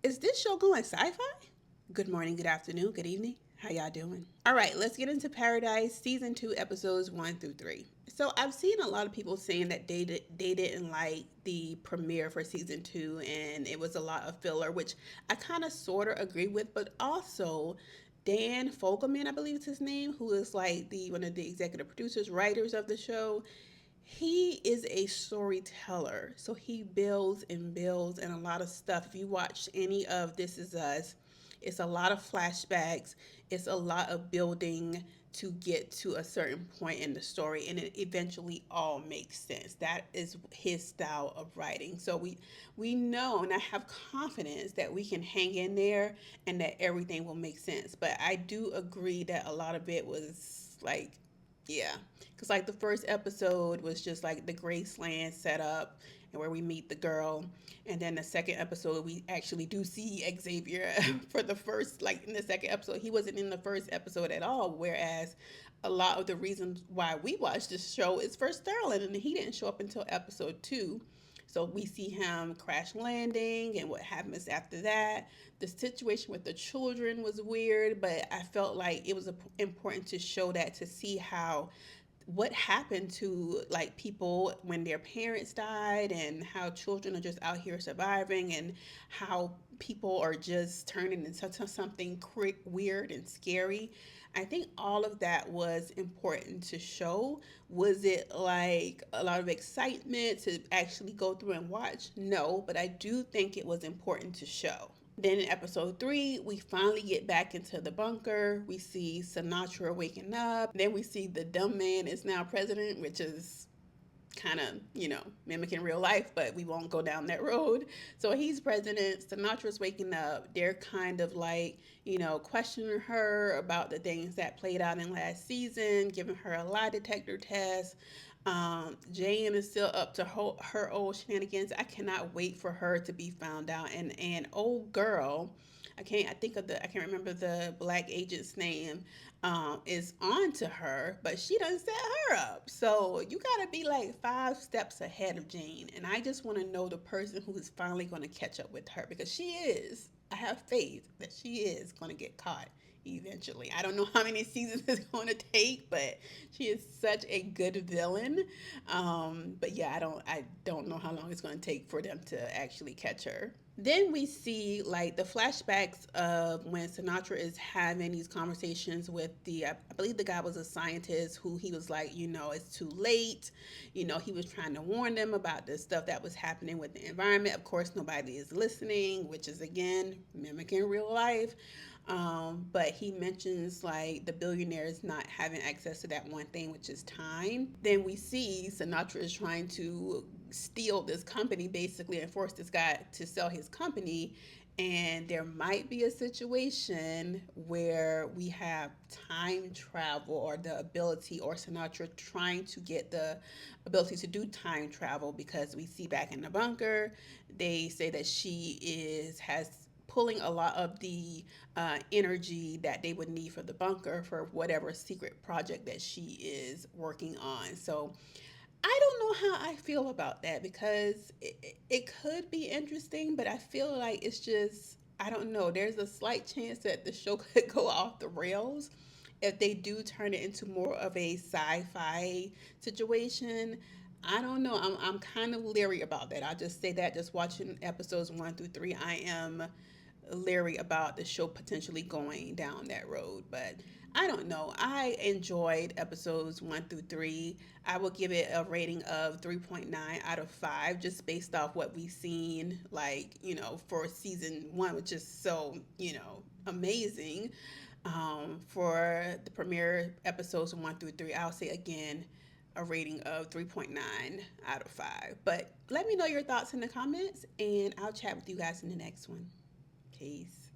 Is this show going sci-fi? Good morning, good afternoon, good evening. How y'all doing? All right, let's get into Paradise season 2 episodes 1 through 3. So, I've seen a lot of people saying that they didn't like the premiere for season 2 and it was a lot of filler, which I kind of sort of agree with, but also Dan Fogelman, I believe is his name, who is like the one of the executive producers, writers of the show. He is a storyteller, so he builds and builds and a lot of stuff. If you watch any of This Is Us, it's a lot of flashbacks, it's a lot of building to get to a certain point in the story, and it eventually all makes sense. That is his style of writing. So we know, and I have confidence that we can hang in there and that everything will make sense. But I do agree that a lot of it was like, yeah, because like the first episode was just like the Graceland setup and where we meet the girl, and then the second episode we actually do see Xavier for the first, like in the second episode he wasn't in the first episode at all, whereas a lot of the reasons why we watched this show is for Sterling, and he didn't show up until episode 2. So we see him crash landing and what happens after that. The situation with the children was weird, but I felt like it was important to show that, to see how what happened to like people when their parents died, and how children are just out here surviving, and how people are just turning into something weird and scary. I think all of that was important to show. Was it like a lot of excitement to actually go through and watch? No, but I do think it was important to show. Then in episode 3, we finally get back into the bunker. We see Sinatra waking up. Then we see the dumb man is now president, which is kind of, mimicking real life, but we won't go down that road. So he's president. Sinatra's waking up. They're kind of like, questioning her about the things that played out in last season, giving her a lie detector test. Jane is still up to her old shenanigans. I cannot wait for her to be found out. And old girl, I can't remember the black agent's name, is on to her, but she doesn't set her up. So you gotta be like 5 steps ahead of Jane. And I just wanna know the person who is finally gonna catch up with her, because she is. I have faith that she is gonna get caught eventually. I don't know how many seasons it's going to take, but she is such a good villain. But yeah, I don't know how long it's going to take for them to actually catch her. Then we see like the flashbacks of when Sinatra is having these conversations with I believe the guy was a scientist, who he was like, it's too late. He was trying to warn them about the stuff that was happening with the environment. Of course, nobody is listening, which is again mimicking real life. But he mentions like the billionaires not having access to that one thing, which is time. Then we see Sinatra is trying to steal this company basically and force this guy to sell his company. And there might be a situation where we have time travel, or the ability, or Sinatra trying to get the ability to do time travel, because we see back in the bunker, they say that has pulling a lot of the energy that they would need for the bunker for whatever secret project that she is working on. So I don't know how I feel about that, because it could be interesting, but I feel like it's just, I don't know. There's a slight chance that the show could go off the rails if they do turn it into more of a sci-fi situation. I don't know. I'm kind of leery about that. I'll just say that, just watching episodes 1 through 3, I am leery about the show potentially going down that road. But I don't know. I enjoyed episodes 1 through 3. I will give it a rating of 3.9 out of 5, just based off what we've seen, like, for season 1, which is so, amazing. For the premiere episodes 1 through 3, I'll say again a rating of 3.9 out of 5. But let me know your thoughts in the comments, and I'll chat with you guys in the next one. Peace.